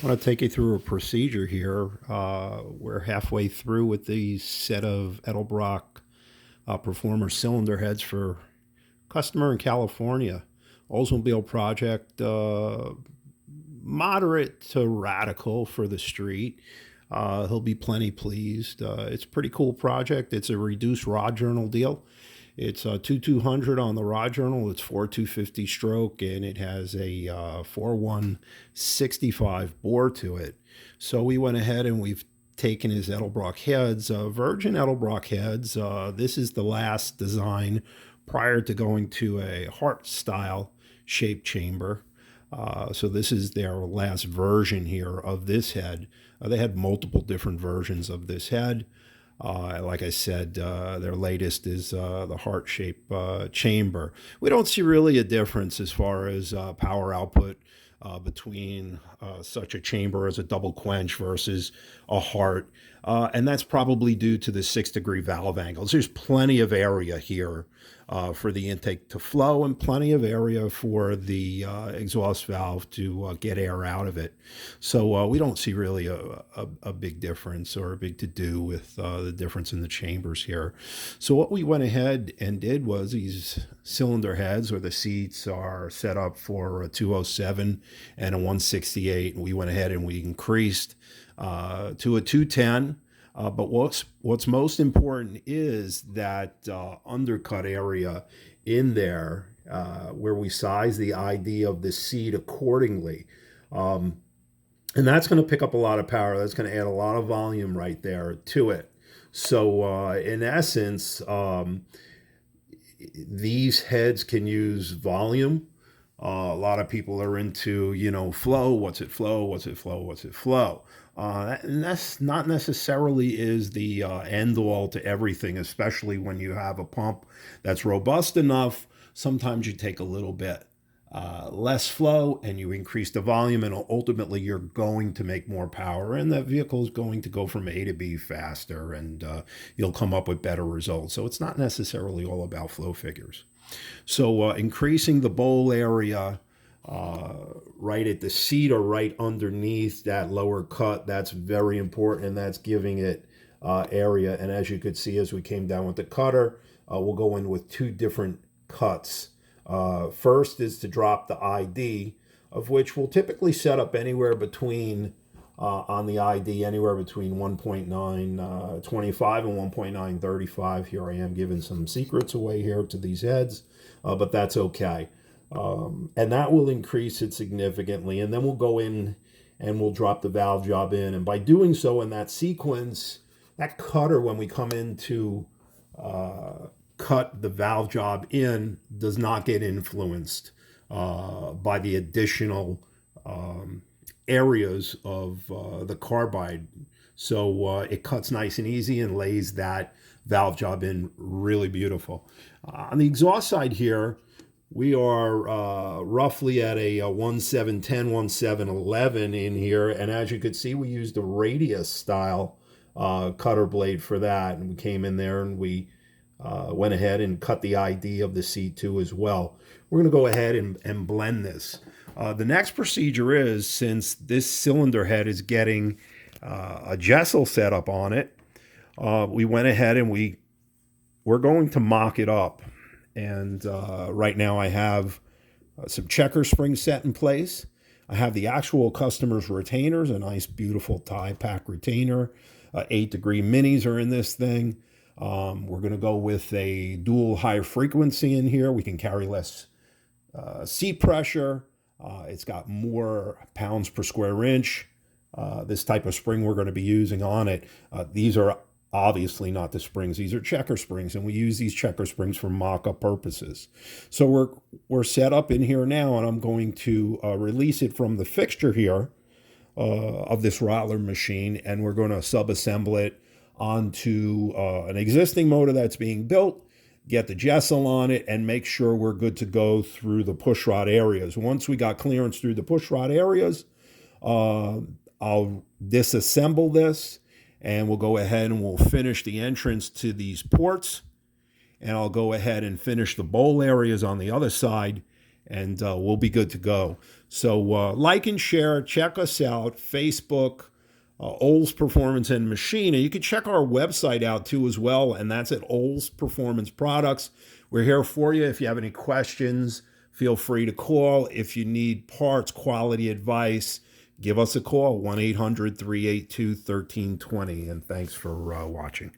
I want to take you through a procedure here. We're halfway through with the set of Edelbrock performer cylinder heads for customer in California. Oldsmobile project, moderate to radical for the street. He'll be plenty pleased. It's a pretty cool project. It's a reduced rod journal deal. It's a 2200 on the rod journal. It's 4250 stroke, and it has a 4165 bore to it. So we went ahead and we've taken his Edelbrock heads, virgin Edelbrock heads. This is the last design prior to going to a heart style shaped chamber. So this is their last version here of this head. They had multiple different versions of this head. Like I said, their latest is the heart-shaped chamber. We don't see really a difference as far as power output between such a chamber as a double quench versus a heart. And that's probably due to the 6-degree valve angles. There's plenty of area here for the intake to flow and plenty of area for the exhaust valve to get air out of it. So we don't see really a big difference or a big to-do with the difference in the chambers here. So what we went ahead and did was these cylinder heads or the seats are set up for a 207 and a 168. And we went ahead and we increased to a 210. But what's most important is that undercut area in there where we size the ID of the seat accordingly. And that's going to pick up a lot of power. That's going to add a lot of volume right there to it. So in essence, these heads can use volume. A lot of people are into, flow. What's it flow? What's it flow? What's it flow? And that's not necessarily is the end all to everything, especially when you have a pump that's robust enough. Sometimes you take a little bit less flow and you increase the volume, and ultimately you're going to make more power, and that vehicle is going to go from A to B faster, and you'll come up with better results. So it's not necessarily all about flow figures. So increasing the bowl area right at the seat or right underneath that lower cut, that's very important, and that's giving it area. And as you could see, as we came down with the cutter, we'll go in with two different cuts. First is to drop the ID, of which we'll typically set up anywhere between on the ID, anywhere between 1.925 and 1.935. Here I am giving some secrets away here to these heads, but that's okay. And that will increase it significantly. And then we'll go in and we'll drop the valve job in. And by doing so in that sequence, that cutter, when we come in to cut the valve job in, does not get influenced by the additional areas of the carbide. So it cuts nice and easy and lays that valve job in really beautiful. On the exhaust side here, we are roughly at a 1710, 1711 in here. And as you could see, we used a radius style cutter blade for that. And we came in there and we went ahead and cut the ID of the C2 as well. We're going to go ahead and blend this. The next procedure is, since this cylinder head is getting a Jessel setup on it, we went ahead and we're going to mock it up. And right now I have some checker springs set in place. I have the actual customer's retainers, a nice beautiful tie pack retainer. 8-degree minis are in this thing. We're going to go with a dual high frequency in here. We can carry less seat pressure. It's got more pounds per square inch. This type of spring we're going to be using on it. These are obviously not the springs. These are checker springs, and we use these checker springs for mock-up purposes. So we're set up in here now, and I'm going to release it from the fixture here of this roller machine, and we're going to sub-assemble it onto an existing motor that's being built, get the Jessel on it, and make sure we're good to go through the pushrod areas. Once we got clearance through the pushrod areas, I'll disassemble this, and we'll go ahead and we'll finish the entrance to these ports, and I'll go ahead and finish the bowl areas on the other side, and we'll be good to go. So like and share, check us out, Facebook, Olds Performance and Machine. And you can check our website out too as well, and that's at Olds Performance Products. We're here for you. If you have any questions, feel free to call. If you need parts, quality advice, give us a call, 1-800-382-1320. And thanks for watching.